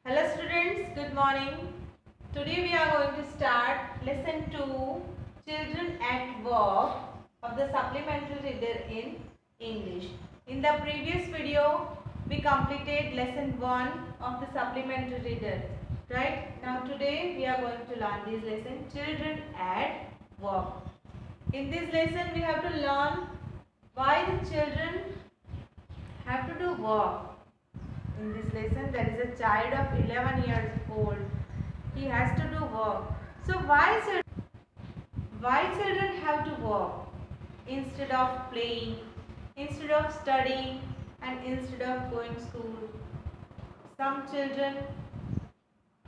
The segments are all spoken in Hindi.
Hello students, good morning. Today we are going to start lesson 2 Children at Work of the supplementary reader in English. In the previous video we completed lesson 1 of the supplementary reader. Right? Now today we are going to learn this lesson Children at Work. In this lesson we have to learn why the children have to do work. In this lesson there is a child of 11 years old. He has to do work. So why children have to work instead of playing, instead of studying, and instead of going to school? Some children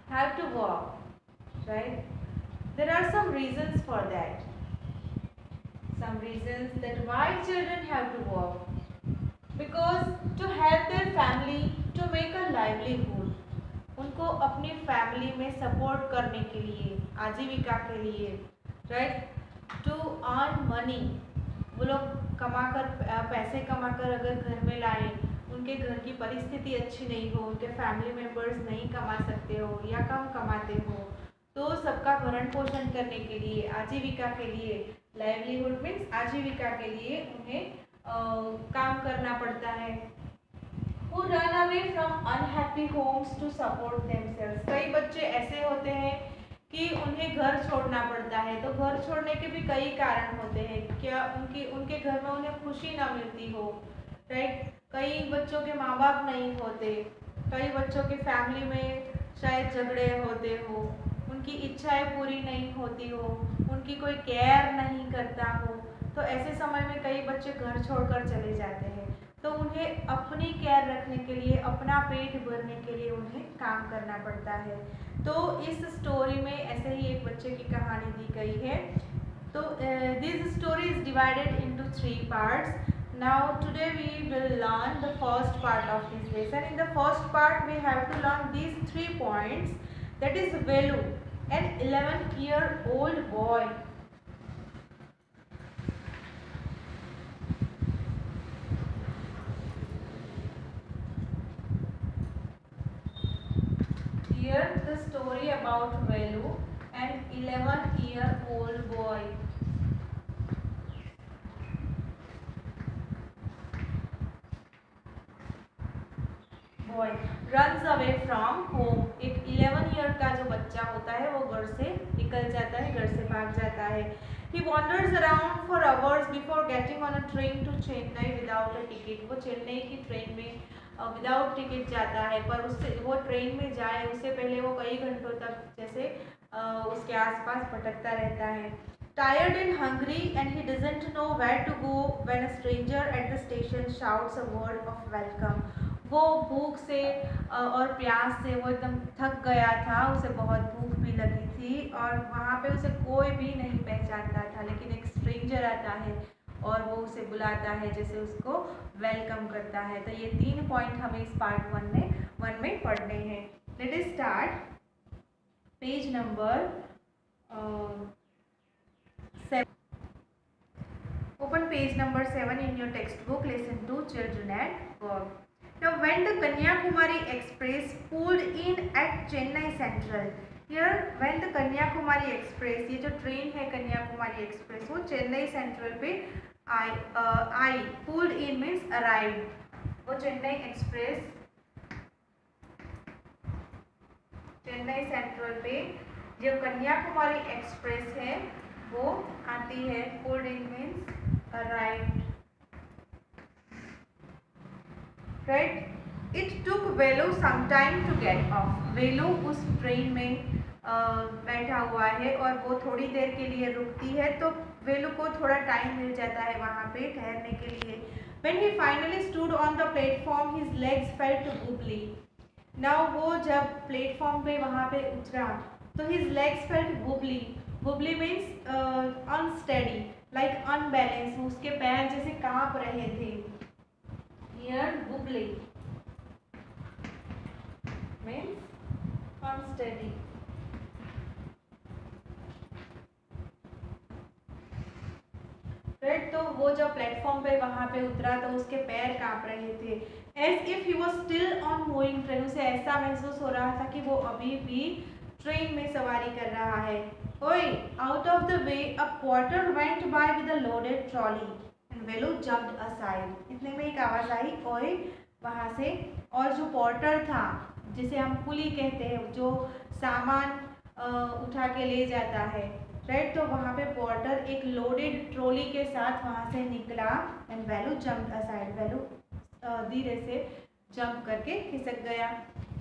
have to work, right? There are some reasons for that. Some reasons that why children have to work. Because to help their family to make a livelihood, उनको अपनी फैमिली में सपोर्ट करने के लिए, आजीविका के लिए, राइट, टू अर्न मनी, वो लोग कमाकर पैसे कमाकर अगर घर में लाएं, उनके घर की परिस्थिति अच्छी नहीं हो, उनके फैमिली मेम्बर्स नहीं कमा सकते हो या कम कमाते हो, तो सबका भरण पोषण करने के लिए, आजीविका के लिए, लाइवलीहुड मीन्स आजीविका के लिए उन्हें काम करना पड़ता है. Who run away from unhappy homes to support themselves. कई बच्चे ऐसे होते हैं कि उन्हें घर छोड़ना पड़ता है. तो घर छोड़ने के भी कई कारण होते हैं. क्या उनके घर में उन्हें खुशी ना मिलती हो, राइट? कई बच्चों के माँ बाप नहीं होते, कई बच्चों के फैमिली में शायद झगड़े होते हो, उनकी इच्छाएं पूरी नहीं होती हो, उनकी कोई केयर नहीं करता हो. तो ऐसे समय में कई बच्चे घर छोड़कर चले जाते हैं. तो उन्हें अपनी केयर रखने के लिए, अपना पेट भरने के लिए उन्हें काम करना पड़ता है. तो इस स्टोरी में ऐसे ही एक बच्चे की कहानी दी गई है. तो this story is divided into 3 parts. Now today we will learn the first part of this lesson. In the first part we have to learn these 3 points. That is Velu, an 11-year-old boy. Here the story about Velu, an 11-year-old boy. Boy runs away from home. एक 11 ईयर का जो बच्चा होता है वो घर से निकल जाता है, घर से भाग जाता है. He wanders around for hours before getting on a train to Chennai without a ticket. वो चेन्नई की ट्रेन में विदाउट टिकट जाता है, पर उससे वो ट्रेन में जाए उससे पहले वो कई घंटों तक जैसे उसके आसपास भटकता रहता है. Tired and hungry and he doesn't know where to go when a stranger at the station shouts a word of welcome. वो भूख से और प्यास से वो एकदम थक गया था, उसे बहुत भूख भी लगी थी और वहाँ पे उसे कोई भी नहीं पहचानता था. लेकिन एक स्ट्रेंजर आता है और वो उसे बुलाता है, जैसे उसको वेलकम करता है. तो ये 3 पॉइंट हमें इस पार्ट 1 में पढ़ने हैं. Let us start. Page number 7. Open page number 7 in your textbook. Lesson 2, Children at Work. Now when the Kanyakumari Express pulled in at Chennai Central. Here when the Kanyakumari Express, ये जो ट्रेन है कन्याकुमारी एक्सप्रेस, वो चेन्नई सेंट्रल पे आई. Pulled in means arrive. वो चेन्नई एक्सप्रेस चेन्नई सेंट्रल पे जो कन्याकुमारी एक्सप्रेस है वो आती है. Pulled in means arrive, right. It took Velu some time to get off. Velu उस ट्रेन में बैठा हुआ है और वो थोड़ी देर के लिए रुकती है, तो वेलू को थोड़ा टाइम मिल जाता है वहाँ पे ठहरने के लिए. When he finally stood on the platform, his legs felt wobbly. Now वो जब प्लेटफॉर्म पे वहाँ पे उतरा तो his legs felt wobbly. Wobbly means unsteady, like unbalanced. उसके पैर जैसे कांप रहे थे. Here wobbly means unsteady. Right. तो वो जब प्लेटफॉर्म पे वहाँ पे उतरा तो उसके पैर कांप रहे थे। As if he was still on moving train, उसे ऐसा महसूस हो रहा था कि वो अभी भी ट्रेन में सवारी कर रहा है। ओए, out of the way a porter went by with a loaded trolley and Velu jumped aside. इतने में एक आवाज़ आई, ओए, वहाँ से। और जो पोर्टर था, जिसे हम कुली कहते हैं, जो सामान उठा के ले जाता है, राइट, तो वहाँ पे पोर्टर एक लोडेड ट्रॉली के साथ वहाँ से निकला and value jumped aside. Value धीरे से जंप करके खिसक गया।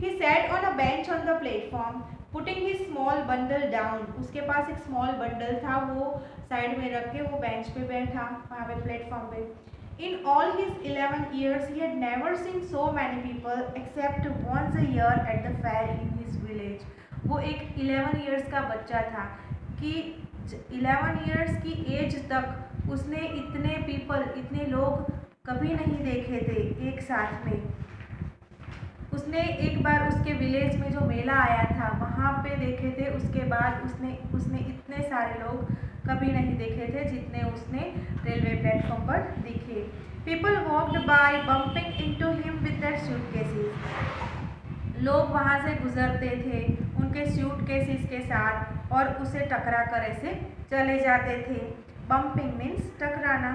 He sat on a bench on the platform putting his small bundle down. उसके पास एक स्मॉल बंडल था, वो साइड में रख के वो बेंच पे बैठा वहाँ पे प्लेटफॉर्म पे। In all his 11 years, he had never seen so many people except once a year at the fair in his village. वो एक 11 years का बच्चा था कि 11 years की एज तक उसने इतने people, इतने लोग कभी नहीं देखे थे एक साथ में। उसने एक बार उसके विलेज में जो मेला आया था वहाँ पे देखे थे, उसके बाद उसने इतने सारे लोग कभी नहीं देखे थे जितने उसने रेलवे प्लेटफॉर्म पर दिखे। People walked by bumping into him with their suitcases. लोग वहाँ से गुजरते थे उनके सूटकेसेस के साथ और उसे टकरा कर ऐसे चले जाते थे। बम्पिंग मीन्स टकराना।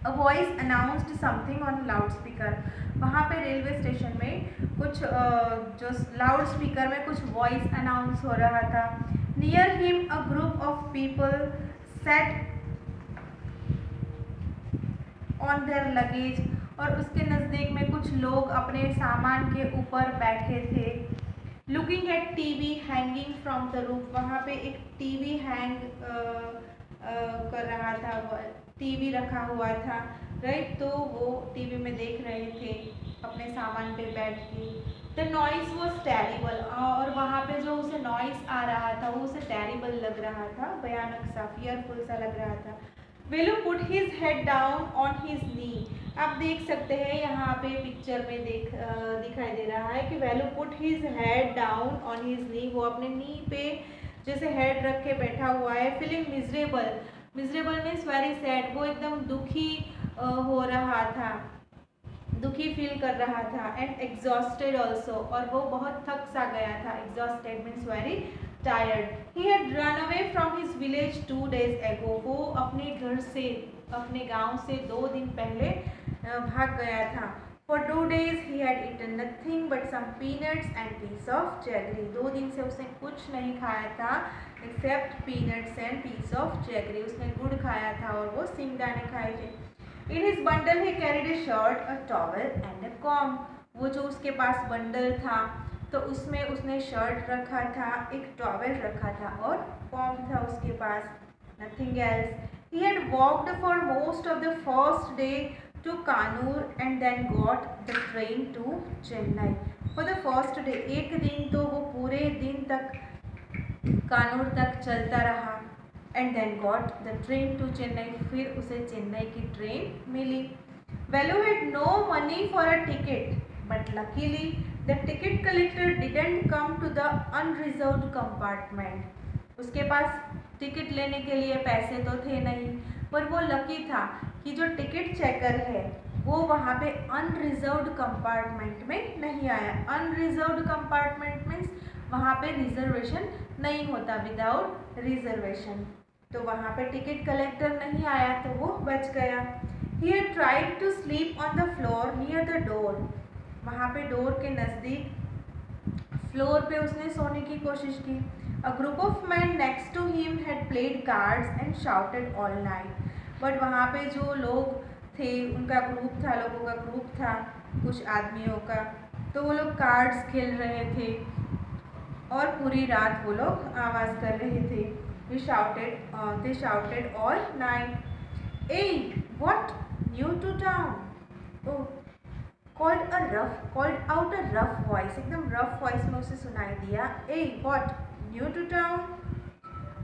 A voice announced something on loud speaker. वहाँ पे रेलवे स्टेशन में कुछ जो लाउड स्पीकर में कुछ वॉइस अनाउंस हो रहा था। Near him a group of people set on their luggage. और उसके नज़दीक में कुछ लोग अपने सामान के ऊपर बैठे थे। Looking at TV hanging from the roof. वहाँ पे एक टीवी हैंग कर रहा था, टीवी रखा हुआ था, राइट, तो वो टीवी में देख रहे थे अपने सामान पे बैठ के। The noise was terrible. और वहाँ पे जो उसे नॉइस आ रहा था वो उसे टेरिबल लग रहा था, भयानक सा, फियरफुल सा लग रहा था। Velu put his head down on his knee. आप देख सकते हैं यहाँ पे पिक्चर में दिखाई दे रहा है कि Velu put his head down on his knee. वो अपने नी पे जैसे हेड रख के बैठा हुआ है। Feeling miserable. Miserable means very sad. वो एकदम दुखी हो रहा था, दुखी फील कर रहा था। एंड एग्जॉस्टेड ऑल्सो, और वो बहुत थक सा गया था। Exhausted means very tired. He had run away from his village 2 days ago। वो अपने घर से, अपने गांव से 2 दिन पहले भाग गया था। For 2 days he had eaten nothing but some peanuts and piece of jaggery. 2 दिन से उसने कुछ नहीं खाया था except peanuts and piece of jaggery. उसने गुड़ खाया था और वो सिंगदाने खाए थे। In his bundle he carried a shirt, a towel and a comb। वो जो उसके पास बंडल था तो उसमें उसने शर्ट रखा था, एक टॉवेल रखा था और कॉम्ब था उसके पास। Nothing else. He had walked for most of the first day to Kannur and then got the train to Chennai. For the first day, एक दिन तो वो पूरे दिन तक कानूर तक चलता रहा। And then got the train to Chennai. फिर उसे चेन्नई की ट्रेन मिली। Velu had no money for a ticket but luckily the ticket collector didn't come to the unreserved compartment. उसके पास टिकट लेने के लिए पैसे तो थे नहीं, पर वो लकी था कि जो टिकट चेकर है वो वहाँ पे अनरिजर्व्ड कंपार्टमेंट में नहीं आया। अनरिजर्व्ड कंपार्टमेंट मीन्स वहाँ पे रिजर्वेशन नहीं होता, विदाउट रिजर्वेशन। तो वहाँ पे टिकट कलेक्टर नहीं आया तो वो बच गया। He had tried to sleep on the floor near the door. वहाँ पे डोर के नज़दीक फ्लोर पे उसने सोने की कोशिश की। A group of man next to him had played cards and shouted all night. But वहाँ पे जो लोग थे, उनका ग्रुप था, लोगों का ग्रुप था, कुछ आदमियों का, तो वो लोग कार्ड्स खेल रहे थे और पूरी रात वो लोग आवाज़ कर रहे थे। They shouted all night. Hey, what? New to town? Oh, called out a rough voice. एकदम rough voice में उसे सुनाई दिया। Hey, what? New to town?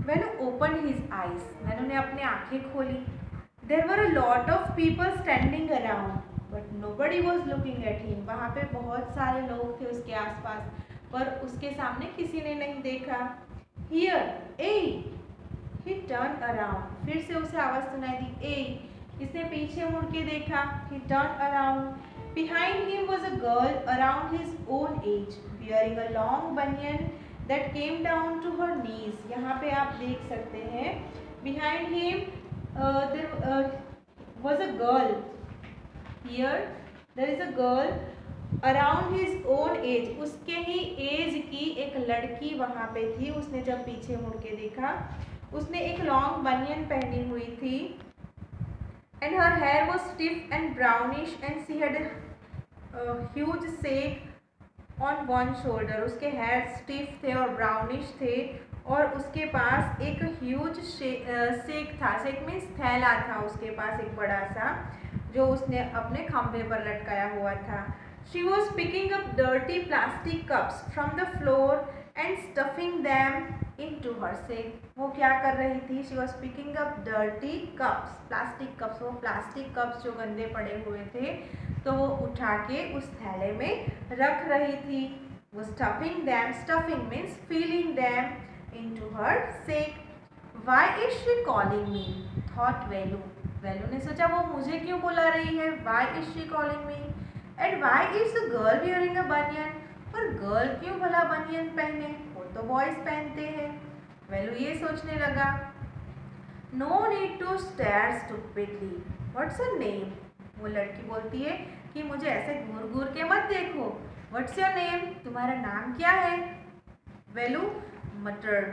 Venu opened his eyes. Venu ने अपने आँखें खोली। There were a lot of people standing around, but nobody was looking at him. वहाँ पे बहुत सारे लोग थे उसके आसपास, पर उसके सामने किसी ने नहीं देखा। Here, hey! He turned around. फिर से उसे आवाज़ सुनाई दी, hey! इसने पीछे मुड़ के देखा. He turned around. Behind him was a girl around his own age, wearing a long banyan that came down to her knees. यहाँ पे आप देख सकते हैं. Behind him there was a girl. Here there is a girl around his own age. उसके ही एज की एक लड़की वहाँ पे थी. उसने जब पीछे मुड़ के देखा, उसने एक लॉन्ग बनियन पहनी हुई थी. And her hair was stiff and brownish and she had huge sack on one shoulder. उसके हेयर स्टिफ थे और ब्राउनिश थे और उसके पास एक ह्यूज सेक था. सेक मीन्स थैला था उसके पास, एक बड़ा सा, जो उसने अपने खंभे पर लटकाया हुआ था. She was picking up dirty plastic cups from the floor and stuffing them into her sack. वो क्या कर रही थी? She was picking up dirty cups, plastic cups. वो plastic cups जो गंदे पड़े हुए थे, तो वो उठा के उस थैले में रख रही थी. वो stuffing means filling them into her sack. Why is she calling me? Thought Velu. वेलू ने सोचा वो मुझे क्यों बुला रही है? Why is she calling me? And why is the girl wearing a banyan? और गर्ल क्यों भला बनियन पहने? वो तो बॉयज पहनते हैं. वेलू ये सोचने लगा. No need to stare stupidly. What's her name? वो लड़की बोलती है कि मुझे ऐसे घूर घूर के मत देखो. What's your name? तुम्हारा नाम क्या है? वेलू muttered.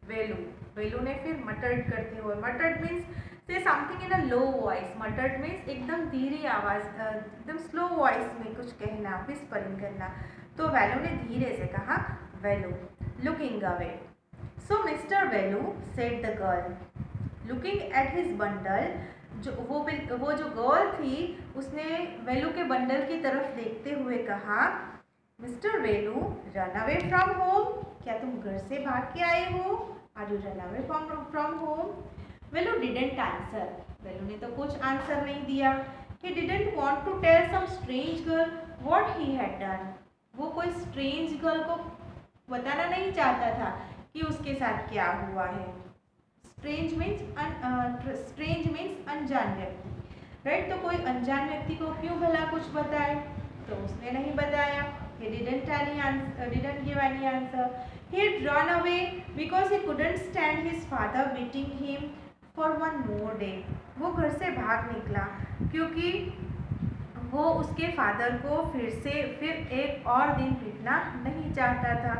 वेलू ने फिर muttered करते हुए, muttered means say something in a low voice. Muttered means एकदम धीरे आवाज, एकदम स्लो वॉइस में कुछ कहना, whispering करना. तो वेलू ने धीरे से कहा, वेलू looking away. So Mr. Velu, said the girl, looking at his bundle. वो जो गर्ल थी, उसने वेलू के बंडल की तरफ देखते हुए कहा, mister Velu, run away from home. क्या तुम घर से भाग के आए हो? Are you run away from home? Velu didn't answer. Velu ने तो कुछ आंसर नहीं दिया. He didn't want to tell some strange girl what he had done. वो कोई स्ट्रेंज गर्ल को बताना नहीं चाहता था कि उसके साथ क्या हुआ है. स्ट्रेंज मीन्स अनजान व्यक्ति, राइट. तो कोई अनजान व्यक्ति को क्यों भला कुछ बताए? तो उसने नहीं बताया. He didn't give any answer. He had run away because he couldn't stand his father beating him for one more day. वो घर से भाग निकला क्योंकि वो उसके फादर को फिर एक और दिन पीटना नहीं चाहता था.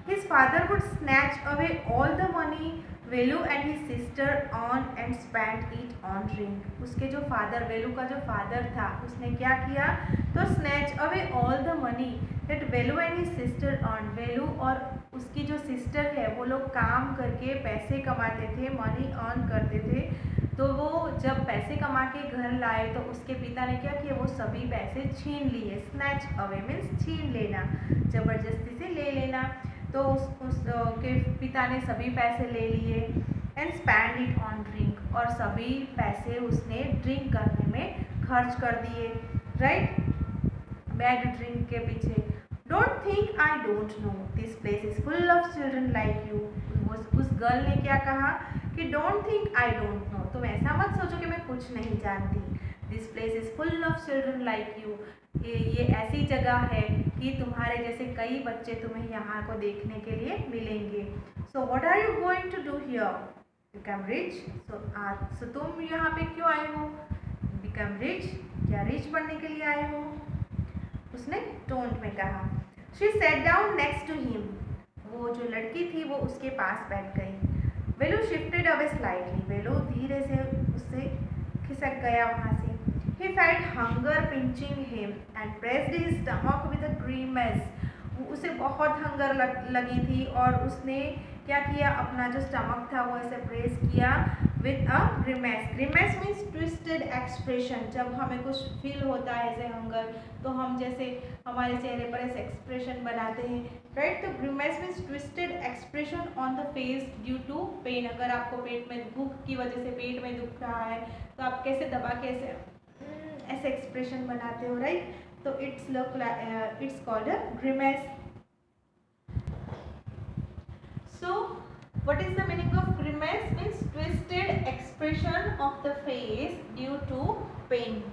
His father would snatch away all the money Velu and his sister earned and spent it on drink. उसके जो फादर, वेलू का जो फादर था, उसने क्या किया? तो snatch away all the money that Velu and his sister earned. वेलू और उसकी जो सिस्टर है, वो लोग काम करके पैसे कमाते थे, मनी अर्न करते थे. तो वो जब पैसे कमा के घर लाए तो उसके पिता ने क्या किया? वो सभी पैसे छीन लिए. स्नैच अवे मीन्स छीन लेना, जबरदस्ती से ले लेना. तो उसके पिता ने सभी पैसे ले लिए and spend it on drink. और सभी पैसे उसने ड्रिंक करने में खर्च कर दिए, राइट. बैड ड्रिंक के पीछे. Don't think I don't know, this place is full of children like you. उस गर्ल ने क्या कहा कि don't think I don't know, तुम ऐसा मत सोचो कि मैं कुछ नहीं जानती. This place is full of children like you. ये ऐसी जगह है कि तुम्हारे जैसे कई बच्चे तुम्हें यहाँ को देखने के लिए मिलेंगे. So what are you going to do here? Become rich. So तुम यहाँ पे क्यों आए हो? बिकम रिच, क्या रिच बनने के लिए आए हो? उसने टोंट में कहा. She sat down next to him. वो जो लड़की थी वो उसके पास बैठ गई. Velu shifted away slightly. Velu धीरे से उससे खिसक गया वहाँ से. He felt hunger pinching him and pressed his stomach with a grimace. उसे बहुत हंगर लगी थी और उसने क्या किया? अपना जो स्टमक था वो ऐसे प्रेस किया with a grimace. Grimace means twisted expression. जब हमें कुछ फील होता है ऐसे हंगर, तो हम जैसे हमारे चेहरे पर ऐसे एक्सप्रेशन बनाते हैं, राइट. तो grimace means twisted expression on the face due to pain. अगर आपको पेट में भूख की वजह से पेट में दुख रहा है तो आप कैसे दबा के ऐसे एक्सप्रेशन बनाते हो, राइट. तो it's called a grimace. So what is the meaning of grimace means twisted expression of the face due to pain.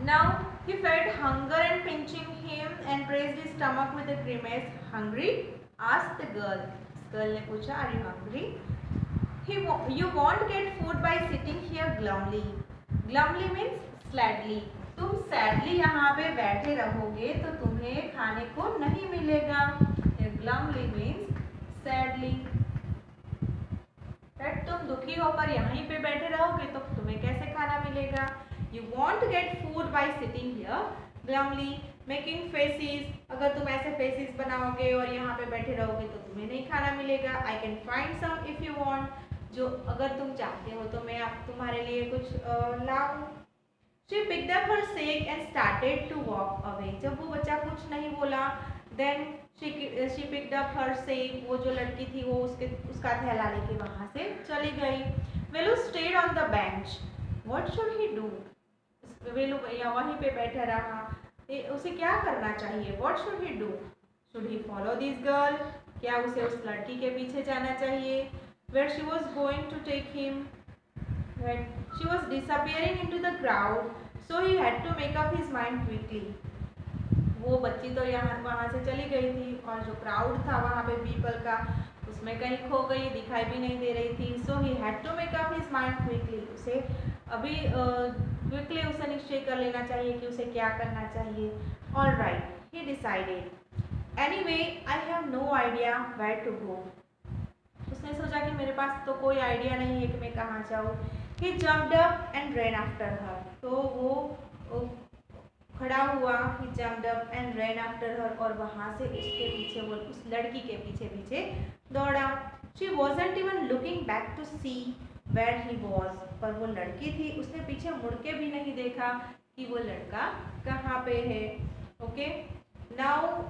Now he felt hunger and pinching him and raised his stomach with a grimace. Hungry? Asked the girl. Girl ने पूछा, Are you hungry? You won't get food by sitting here glumly. Glumly means sadly. तुम sadly यहाँ पे बैठे रहोगे तो तुम्हें खाने को नहीं मिलेगा. Glumly means sadly. तुम दुखी होकर यहीं पे बैठे रहोगे तो तुम्हें कैसे खाना मिलेगा. You won't get food by sitting here glumly, making faces. अगर तुम ऐसे faces बनाओगे और यहाँ पे बैठे रहोगे तो तुम्हें नहीं खाना मिलेगा. I can find some if you want. जो अगर तुम चाहते हो तो मैं तुम्हारे लिए कुछ लाऊं. She picked up her sack and started to walk away. जब वो बच्चा कुछ नहीं बोला, then she picked up her sack. वो जो लड़की थी वो उसका थैला लेके वहाँ से चली गई. Velu stayed on the bench. What should he do? वेलू वहीं पे बैठा रहा. उसे क्या करना चाहिए? What should he do? Should he follow this girl? क्या उसे उस लड़की के पीछे जाना चाहिए? Where she was going to take him? Right. She was disappearing into the crowd, so he had to make up his mind quickly. वो बच्ची तो वहाँ से चली गई थी और जो क्राउड था वहाँ पे पीपल का उसमें कहीं खो गई, दिखाई भी नहीं दे रही थी. So he had to make up his mind quickly. उसे अभी क्विकली उसे निश्चय कर लेना चाहिए कि उसे क्या करना चाहिए. All right, he decided. Anyway, I have no idea where to go. उसने सोचा कि मेरे पास तो कोई आइडिया नहीं है कि मैं कहाँ जाऊँ. He jumped up and ran after her. तो वो खड़ा हुआ. He jumped up and ran after her और वहाँ से उसके पीछे वो उस लड़की के पीछे दौड़ा. She wasn't even looking back to see where he was. पर वो लड़की थी, उसने पीछे मुड़ के भी नहीं देखा कि वो लड़का कहाँ पे है. Okay. Now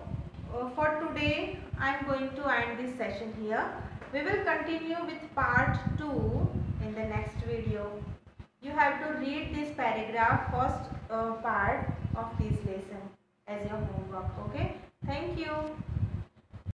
for today I am going to end this session here. We will continue with part 2 in the next video. You have to read this paragraph first part of this lesson as your homework. Okay. Thank you.